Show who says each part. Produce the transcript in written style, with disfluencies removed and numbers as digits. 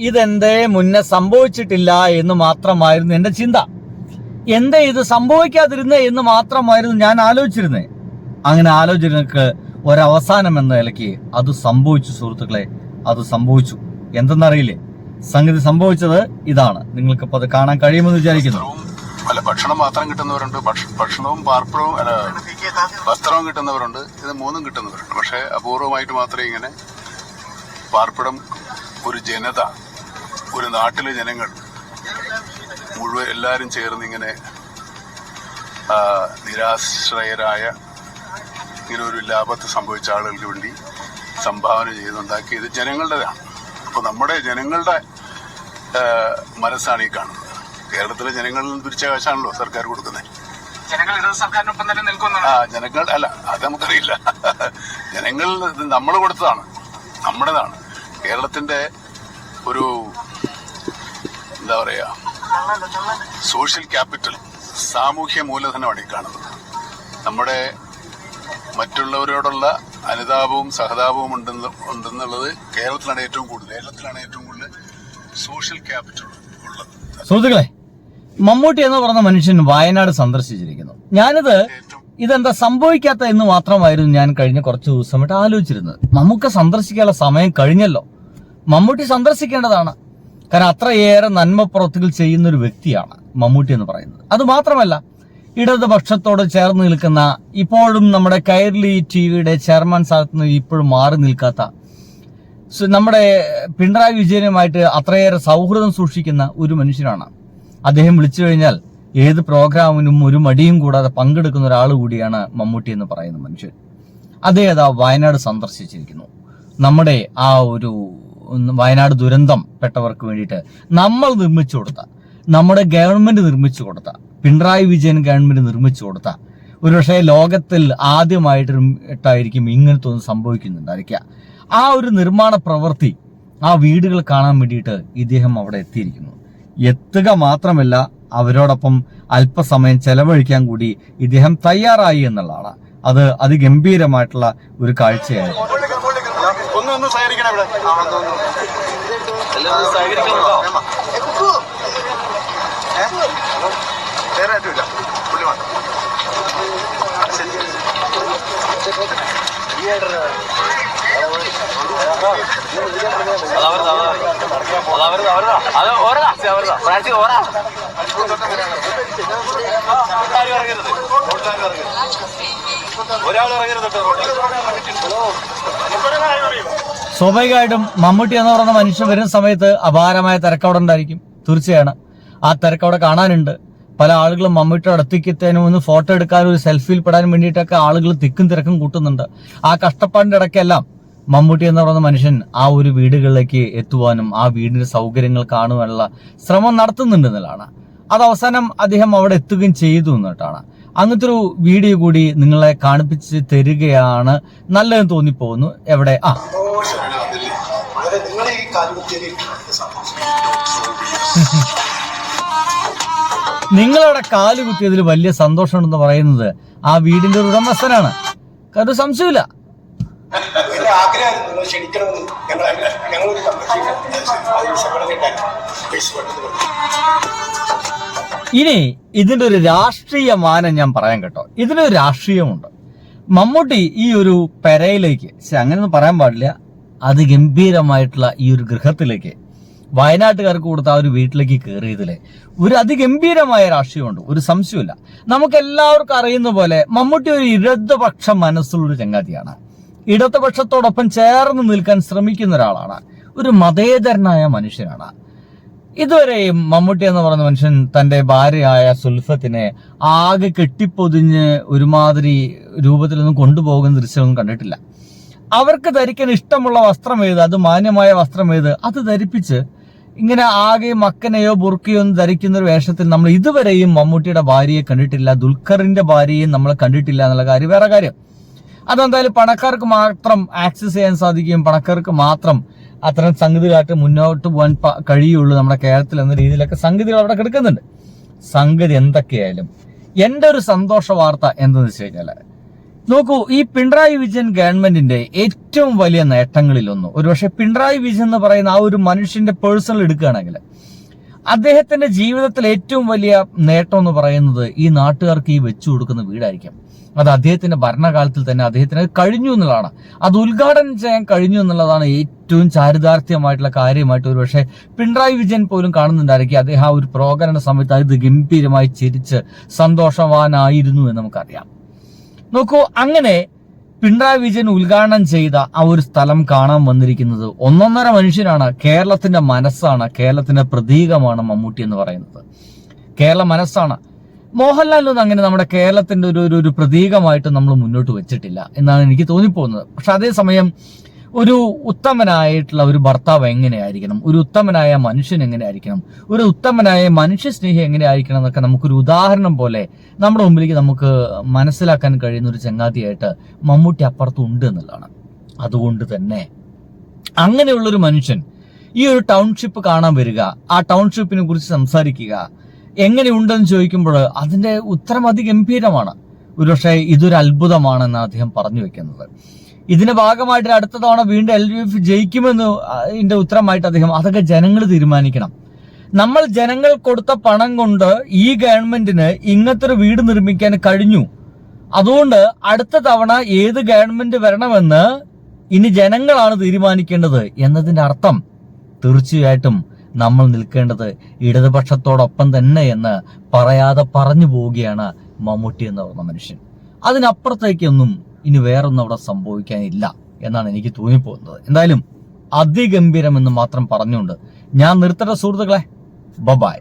Speaker 1: ഇതെന്തേ മുന്നേ സംഭവിച്ചിട്ടില്ല എന്ന് മാത്രമായിരുന്നു എന്റെ ചിന്ത. എന്തേ ഇത് സംഭവിക്കാതിരുന്നേ എന്ന് മാത്രമായിരുന്നു ഞാൻ ആലോചിച്ചിരുന്നേ. അങ്ങനെ ആലോചനക്ക് ഒരവസാനം എന്ന നിലയ്ക്ക് അത് സംഭവിച്ചു സുഹൃത്തുക്കളെ, അത് സംഭവിച്ചു. എന്തെന്നറിയില്ലേ? സംഗതി സംഭവിച്ചത് ഇതാണ്. നിങ്ങൾക്കിപ്പോൾ അത് കാണാൻ കഴിയുമെന്ന് വിചാരിക്കുന്നു.
Speaker 2: അല്ല, ഭക്ഷണം മാത്രം കിട്ടുന്നവരുണ്ട്, ഭക്ഷണവും പാർപ്പിടവും വസ്ത്രവും കിട്ടുന്നവരുണ്ട്, ഇത് മൂന്നും കിട്ടുന്നവരുണ്ട്. പക്ഷെ അപൂർവമായിട്ട് മാത്രമേ ഇങ്ങനെ പാർപ്പിടം, ഒരു ജനത, ഒരു നാട്ടിലെ ജനങ്ങൾ മുഴുവൻ എല്ലാവരും ചേർന്ന് ഇങ്ങനെ നിരാശ്രയരായ ഇങ്ങനെ ഒരു ലാഭത്ത് സംഭവിച്ച ആളുകൾക്ക് വേണ്ടി സംഭാവന ചെയ്തുണ്ടാക്കിയത് ജനങ്ങളുടേതാണ്. അപ്പോൾ നമ്മുടെ ജനങ്ങളുടെ മനസ്സാണ് ഈ കാണുന്നത്. കേരളത്തിലെ ജനങ്ങളിൽ നിന്ന് പിരിച്ച കാശാണല്ലോ സർക്കാർ കൊടുക്കുന്നത്. ജനങ്ങൾ അല്ല, അത് നമുക്കറിയില്ല. ജനങ്ങൾ നമ്മൾ കൊടുത്തതാണ്, നമ്മുടേതാണ്. കേരളത്തിന്റെ ഒരു എന്താ പറയാ, സോഷ്യൽ ക്യാപിറ്റൽ, സാമൂഹ്യ മൂലധനമാണ് ഈ കാണുന്നത്. നമ്മുടെ മറ്റുള്ളവരോടുള്ള അനുതാപവും സഹതാപവും ഉണ്ടെന്നുള്ളത് കേരളത്തിലാണ് ഏറ്റവും കൂടുതൽ സോഷ്യൽ ക്യാപിറ്റൽ ഉള്ളത്.
Speaker 1: സുഹൃത്തുക്കളെ, മമ്മൂട്ടി എന്ന് പറഞ്ഞ മനുഷ്യൻ വയനാട് സന്ദർശിച്ചിരിക്കുന്നു. ഇതെന്താ സംഭവിക്കാത്ത എന്ന് മാത്രമായിരുന്നു ഞാൻ കഴിഞ്ഞ കുറച്ച് ദിവസമായിട്ട് ആലോചിച്ചിരുന്നത്. മമ്മൂക്ക സന്ദർശിക്കാനുള്ള സമയം കഴിഞ്ഞല്ലോ. മമ്മൂട്ടി സന്ദർശിക്കേണ്ടതാണ്. കാരണം അത്രയേറെ നന്മ പ്രവൃത്തികൾ ചെയ്യുന്ന ഒരു വ്യക്തിയാണ് മമ്മൂട്ടി എന്ന് പറയുന്നത്. അത് മാത്രമല്ല, ഇടതുപക്ഷത്തോട് ചേർന്ന് നിൽക്കുന്ന, ഇപ്പോഴും നമ്മുടെ കൈരളി ടിവിയുടെ ചെയർമാൻ സ്ഥാനത്ത് നിന്ന് ഇപ്പോഴും മാറി നിൽക്കാത്ത, നമ്മുടെ പിണറായി വിജയനുമായിട്ട് അത്രയേറെ സൗഹൃദം സൂക്ഷിക്കുന്ന ഒരു മനുഷ്യനാണ്. അദ്ദേഹം വിളിച്ചു കഴിഞ്ഞാൽ ഏത് പ്രോഗ്രാമിനും ഒരു മടിയും കൂടാതെ പങ്കെടുക്കുന്ന ഒരാൾ കൂടിയാണ് മമ്മൂട്ടി എന്ന് പറയുന്ന മനുഷ്യൻ. അദ്ദേഹം വയനാട് സന്ദർശിച്ചിരിക്കുന്നു. നമ്മുടെ ആ ഒരു വയനാട് ദുരന്തം പെട്ടവർക്ക് വേണ്ടിയിട്ട് നമ്മൾ നിർമ്മിച്ചു കൊടുത്ത, നമ്മുടെ ഗവൺമെന്റ് നിർമ്മിച്ചു കൊടുത്ത, പിണറായി വിജയൻ ഗവൺമെന്റ് നിർമ്മിച്ചു കൊടുത്ത, ഒരുപക്ഷെ ലോകത്തിൽ ആദ്യമായിട്ടായിരിക്കും ഇങ്ങനത്തെ ഒന്നും സംഭവിക്കുന്നുണ്ടായിരിക്കുക. ആ ഒരു നിർമ്മാണ പ്രവൃത്തി, ആ വീടുകൾ കാണാൻ വേണ്ടിയിട്ട് ഇദ്ദേഹം അവിടെ എത്തിയിരിക്കുന്നു. എത്തുക മാത്രമല്ല, അവരോടൊപ്പം അല്പസമയം ചെലവഴിക്കാൻ കൂടി ഇദ്ദേഹം തയ്യാറായി എന്നുള്ളതാണ്. അത് അതിഗംഭീരമായിട്ടുള്ള ഒരു കാഴ്ചയായിരുന്നു. സ്വാഭാവികമായിട്ടും മമ്മൂട്ടി എന്ന് പറയുന്ന മനുഷ്യൻ വരുന്ന സമയത്ത് അപാരമായ തിരക്കവിടെ ഉണ്ടായിരിക്കും. തീർച്ചയാണ് ആ തിരക്കവിടെ കാണാനുണ്ട്. പല ആളുകളും മമ്മൂട്ടിയുടെ അടുത്തേക്കെത്താനും ഒന്ന് ഫോട്ടോ എടുക്കാനും ഒരു സെൽഫിയിൽ പെടാനും വേണ്ടിയിട്ടൊക്കെ ആളുകൾ തിക്കും തിരക്കും കൂട്ടുന്നുണ്ട്. ആ കഷ്ടപ്പാടിന്റെ ഇടയ്ക്കെല്ലാം മമ്മൂട്ടി എന്ന് പറയുന്ന മനുഷ്യൻ ആ ഒരു വീടുകളിലേക്ക് എത്തുവാനും ആ വീടിന്റെ സൗകര്യങ്ങൾ കാണുവാനുള്ള ശ്രമം നടത്തുന്നുണ്ട് എന്നുള്ളതാണ്. അത് അവസാനം അദ്ദേഹം അവിടെ എത്തുകയും ചെയ്തു എന്നിട്ടാണ്. അങ്ങനത്തെ ഒരു വീഡിയോ കൂടി നിങ്ങളെ കാണിപ്പിച്ച് തരികയാണ് നല്ലതെന്ന് തോന്നിപ്പോകുന്നു. എവിടെ നിങ്ങളവിടെ കാല് കുത്തിയതിൽ വലിയ സന്തോഷമുണ്ടെന്ന് പറയുന്നത് ആ വീടിന്റെ ഒരു ഉടമസ്ഥനാണ്. അത് സംശയമില്ല. ഇനി ഇതിന്റെ ഒരു രാഷ്ട്രീയ മാനം ഞാൻ പറയാൻ കേട്ടോ. ഇതിനൊരു രാഷ്ട്രീയമുണ്ട്. മമ്മൂട്ടി ഈ ഒരു പെരയിലേക്ക്, അങ്ങനെയൊന്നും പറയാൻ പാടില്ല, അതിഗംഭീരമായിട്ടുള്ള ഈ ഒരു ഗൃഹത്തിലേക്ക്, വയനാട്ടുകാർക്ക് കൊടുത്ത ആ ഒരു വീട്ടിലേക്ക് കയറിയതിലെ ഒരു അതിഗംഭീരമായ രാഷ്ട്രീയമുണ്ട്, ഒരു സംശയമില്ല. നമുക്ക് എല്ലാവർക്കും അറിയുന്ന പോലെ മമ്മൂട്ടി ഒരു ഇടതുപക്ഷ മനസ്സുള്ളൊരു ചങ്ങാതിയാണ്. ഇടതുപക്ഷത്തോടൊപ്പം ചേർന്ന് നിൽക്കാൻ ശ്രമിക്കുന്ന ഒരാളാണ്. ഒരു മതേതരനായ മനുഷ്യനാണ്. ഇതുവരെയും മമ്മൂട്ടി എന്ന് പറയുന്ന മനുഷ്യൻ തന്റെ ഭാര്യയായ സുൽഫത്തിനെ ആകെ കെട്ടിപ്പൊതിഞ്ഞ് ഒരുമാതിരി രൂപത്തിലൊന്നും കൊണ്ടുപോകുന്ന ദൃശ്യമൊന്നും കണ്ടിട്ടില്ല. അവർക്ക് ധരിക്കാൻ ഇഷ്ടമുള്ള വസ്ത്രം ഏത്, അത് മാന്യമായ വസ്ത്രം ഏത്, അത് ധരിപ്പിച്ച് ഇങ്ങനെ ആകെ മക്കനെയോ ബുർക്കയോ ഒന്നും ധരിക്കുന്ന ഒരു വേഷത്തിൽ നമ്മൾ ഇതുവരെയും മമ്മൂട്ടിയുടെ ഭാര്യയെ കണ്ടിട്ടില്ല. ദുൽഖറിന്റെ ഭാര്യയും നമ്മൾ കണ്ടിട്ടില്ല എന്നുള്ള കാര്യം വേറെ കാര്യം. അതെന്തായാലും പണക്കാർക്ക് മാത്രം ആക്സസ് ചെയ്യാൻ സാധിക്കും, പണക്കാർക്ക് മാത്രം അത്തരം സംഗതികളായിട്ട് മുന്നോട്ട് പോകാൻ കഴിയുള്ളൂ നമ്മുടെ കേരളത്തിൽ എന്ന രീതിയിലൊക്കെ സംഗതികൾ അവിടെ കിടക്കുന്നുണ്ട്. സംഗതി എന്തൊക്കെയായാലും എൻ്റെ ഒരു സന്തോഷ വാർത്ത എന്തെന്ന് വെച്ച് കഴിഞ്ഞാൽ, നോക്കൂ, ഈ പിണറായി വിജയൻ ഗവൺമെന്റിന്റെ ഏറ്റവും വലിയ നേട്ടങ്ങളിലൊന്നും, ഒരുപക്ഷെ പിണറായി വിജയൻ എന്ന് പറയുന്ന ആ ഒരു മനുഷ്യന്റെ പേഴ്സണൽ എടുക്കുകയാണെങ്കിൽ അദ്ദേഹത്തിന്റെ ജീവിതത്തിൽ ഏറ്റവും വലിയ നേട്ടം എന്ന് പറയുന്നത് ഈ നാട്ടുകാർക്ക് ഈ വെച്ചു കൊടുക്കുന്ന വീടായിരിക്കും. അത് അദ്ദേഹത്തിന്റെ ഭരണകാലത്തിൽ തന്നെ അദ്ദേഹത്തിന് കഴിഞ്ഞു എന്നുള്ളതാണ്. അത് ഉദ്ഘാടനം ചെയ്യാൻ കഴിഞ്ഞു എന്നുള്ളതാണ് ഏറ്റവും ചാരിതാർത്ഥ്യമായിട്ടുള്ള കാര്യമായിട്ട് ഒരുപക്ഷെ പിണറായി വിജയൻ പോലും കാണുന്നുണ്ടായിരിക്കും. അദ്ദേഹം ആ ഒരു പ്രോഗ്രാമിന്റെ സമയത്ത് അത് ഗംഭീരമായി ചിരിച്ച് സന്തോഷവാനായിരുന്നു എന്ന് നമുക്കറിയാം. നോക്കൂ, അങ്ങനെ പിണറായി വിജയൻ ഉദ്ഘാടനം ചെയ്ത ആ ഒരു സ്ഥലം കാണാൻ വന്നിരിക്കുന്നത് ഒന്നൊന്നര മനുഷ്യനാണ്. കേരളത്തിന്റെ മനസ്സാണ്, കേരളത്തിന്റെ പ്രതീകമാണ് മമ്മൂട്ടി എന്ന് പറയുന്നത്. കേരള മനസ്സാണ്. മോഹൻലാലൊന്നും അങ്ങനെ നമ്മുടെ കേരളത്തിന്റെ ഒരു പ്രതീകമായിട്ട് നമ്മൾ മുന്നോട്ട് വെച്ചിട്ടില്ല എന്നാണ് എനിക്ക് തോന്നിപ്പോകുന്നത്. പക്ഷെ അതേസമയം ഒരു ഉത്തമനായിട്ടുള്ള ഒരു ഭർത്താവ് എങ്ങനെയായിരിക്കണം, ഒരു ഉത്തമനായ മനുഷ്യൻ എങ്ങനെയായിരിക്കണം, ഒരു ഉത്തമനായ മനുഷ്യസ്നേഹി എങ്ങനെയായിരിക്കണം എന്നൊക്കെ നമുക്കൊരു ഉദാഹരണം പോലെ നമ്മുടെ മുമ്പിലേക്ക് നമുക്ക് മനസ്സിലാക്കാൻ കഴിയുന്ന ഒരു ചങ്ങാതിയായിട്ട് മമ്മൂട്ടി അപ്പുറത്തുണ്ട് എന്നുള്ളതാണ്. അതുകൊണ്ട് തന്നെ അങ്ങനെയുള്ളൊരു മനുഷ്യൻ ഈ ഒരു ടൗൺഷിപ്പ് കാണാൻ വരിക, ആ ടൗൺഷിപ്പിനെ കുറിച്ച് സംസാരിക്കുക, എങ്ങനെയുണ്ടെന്ന് ചോദിക്കുമ്പോൾ അതിന്റെ ഉത്തരം അതിഗംഭീരമാണ്. ഒരുപക്ഷെ ഇതൊരു അത്ഭുതമാണെന്ന് അദ്ദേഹം പറഞ്ഞു വെക്കുന്നത്. ഇതിന്റെ ഭാഗമായിട്ട് അടുത്ത തവണ വീണ്ടും LDF ജയിക്കുമെന്ന് ഇതിന്റെ ഉത്തരമായിട്ട് അദ്ദേഹം, അതൊക്കെ ജനങ്ങൾ തീരുമാനിക്കണം. നമ്മൾ ജനങ്ങൾ കൊടുത്ത പണം കൊണ്ട് ഈ ഗവൺമെന്റിന് ഇങ്ങനത്തെ ഒരു വീട് നിർമ്മിക്കാൻ കഴിഞ്ഞു. അതുകൊണ്ട് അടുത്ത തവണ ഏത് ഗവൺമെന്റ് വരണമെന്ന് ഇനി ജനങ്ങളാണ് തീരുമാനിക്കേണ്ടത് എന്നതിന്റെ അർത്ഥം തീർച്ചയായിട്ടും നമ്മൾ നിൽക്കേണ്ടത് ഇടതുപക്ഷത്തോടൊപ്പം തന്നെ എന്ന് പറയാതെ പറഞ്ഞു പോവുകയാണ് മമ്മൂട്ടി എന്ന് പറഞ്ഞ മനുഷ്യൻ. അതിനപ്പുറത്തേക്കൊന്നും ഇനി വേറൊന്നും അവിടെ സംഭവിക്കാനില്ല എന്നാണ് എനിക്ക് തോന്നിപ്പോകുന്നത്. എന്തായാലും അതിഗംഭീരം എന്ന് മാത്രം പറഞ്ഞുകൊണ്ട് ഞാൻ നിർത്തട്ടെ സുഹൃത്തുക്കളെ. ബൈ.